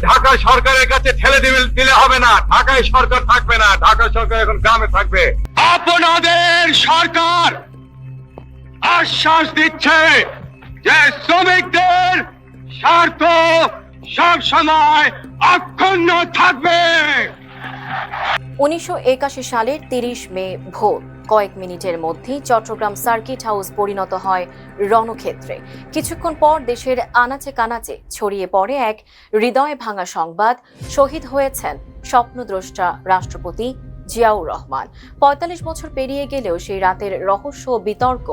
ঢাকা সরকারের কাছে ঠেলে দিলে হবে না। ঢাকায় সরকার থাকবে না, ঢাকা সরকার এখন গ্রামে থাকবে। আপনাদের সরকার আশ্বাস দিচ্ছে যে শ্রমিকদের স্বার্থ সব সময় অক্ষুণ্ণ থাকবে। 1981 সালের 30 মে ভোর কয়েক মিনিটের মধ্যেই চট্টগ্রাম সার্কিট হাউস পরিণত হয় রণক্ষেত্রে। কিছুক্ষণ পর দেশের আনাচে কানাচে ছড়িয়ে পড়ে এক হৃদয় ভাঙা সংবাদ, শহীদ হয়েছেন স্বপ্নদ্রষ্টা রাষ্ট্রপতি জিয়াউর রহমান। ৪৫ বছর পেরিয়ে গেলেও সেই রাতের রহস্য ও বিতর্ক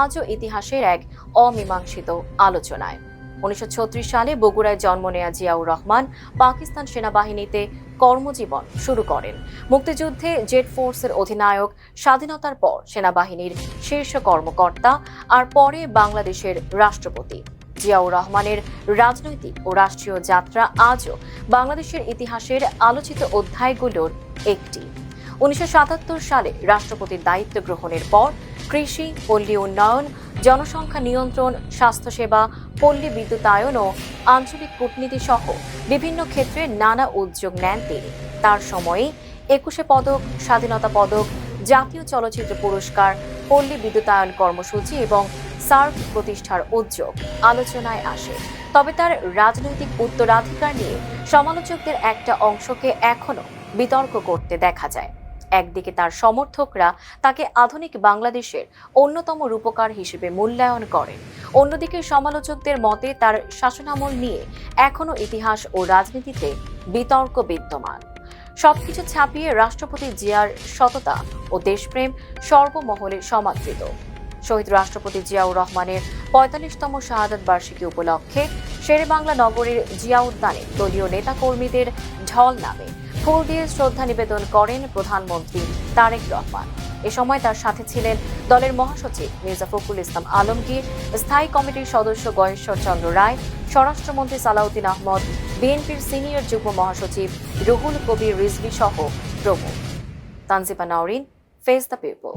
আজও ইতিহাসের এক অমীমাংসিত আলোচনায়। 1936 সালে বগুড়ায় জন্ম নেয়া জিয়াউর রহমান পাকিস্তান সেনাবাহিনীতে কর্মজীবন শুরু করেন। মুক্তিযুদ্ধে জেট ফোর্সের অধিনায়ক, স্বাধীনতার পর সেনাবাহিনীর শীর্ষ কর্মকর্তা আর পরে বাংলাদেশের রাষ্ট্রপতি। জিয়াউর রহমানের রাজনৈতিক ও রাষ্ট্রীয় যাত্রা আজও বাংলাদেশের ইতিহাসের আলোচিত অধ্যায়গুলোর একটি। 1977 সালে রাষ্ট্রপতির দায়িত্ব গ্রহণের পর কৃষি, পল্লী উন্নয়ন, জনসংখ্যা নিয়ন্ত্রণ, স্বাস্থ্যসেবা, পল্লী বিদ্যুতায়ন ও আঞ্চলিক কূটনীতি সহ বিভিন্ন ক্ষেত্রে নানা উদ্যোগ নেন তিনি। তার সময়ে 21 পদক, স্বাধীনতা পদক, জাতীয় চলচ্চিত্র পুরস্কার, পল্লী বিদ্যুতায়ন কর্মসূচি এবং সার্ক প্রতিষ্ঠার উদ্যোগ আলোচনায় আসে। তবে তার রাজনৈতিক উত্তরাধিকার নিয়ে সমালোচকদের একটা অংশকে এখনো বিতর্ক করতে দেখা যায়। একদিকে তার সমর্থকরা তাকে আধুনিক বাংলাদেশের অন্যতম রূপকার হিসেবে মূল্যায়ন করেন, অন্যদিকে সমালোচকদের মতে তার শাসনামল নিয়ে এখনো ইতিহাস ও রাজনীতিতে বিতর্ক বিদ্যমান। সবকিছু ছাপিয়ে রাষ্ট্রপতি জিয়ার সততা ও দেশপ্রেম সর্বমহলে সমাদৃত। শহীদ রাষ্ট্রপতি জিয়াউর রহমানের ৪৫তম শাহাদাত বার্ষিকী উপলক্ষে শেরেবাংলা নগরীর জিয়া উদ্যানে দলীয় নেতাকর্মীদের ঢল নামে ফুল দিয়ে শ্রদ্ধা নিবেদন করেন প্রধানমন্ত্রী তারেক রহমান। এ সময় তার সাথে ছিলেন দলের মহাসচিব মির্জা ফখরুল ইসলাম আলমগীর, স্থায়ী কমিটির সদস্য গয়েশ্বর চন্দ্র রায়, স্বরাষ্ট্রমন্ত্রী সালাউদ্দিন আহমদ, বিএনপির সিনিয়র যুগ্ম মহাসচিব রুহুল কবির রিজভী সহ প্রমুখ। Tanjiba Naorin, face the people.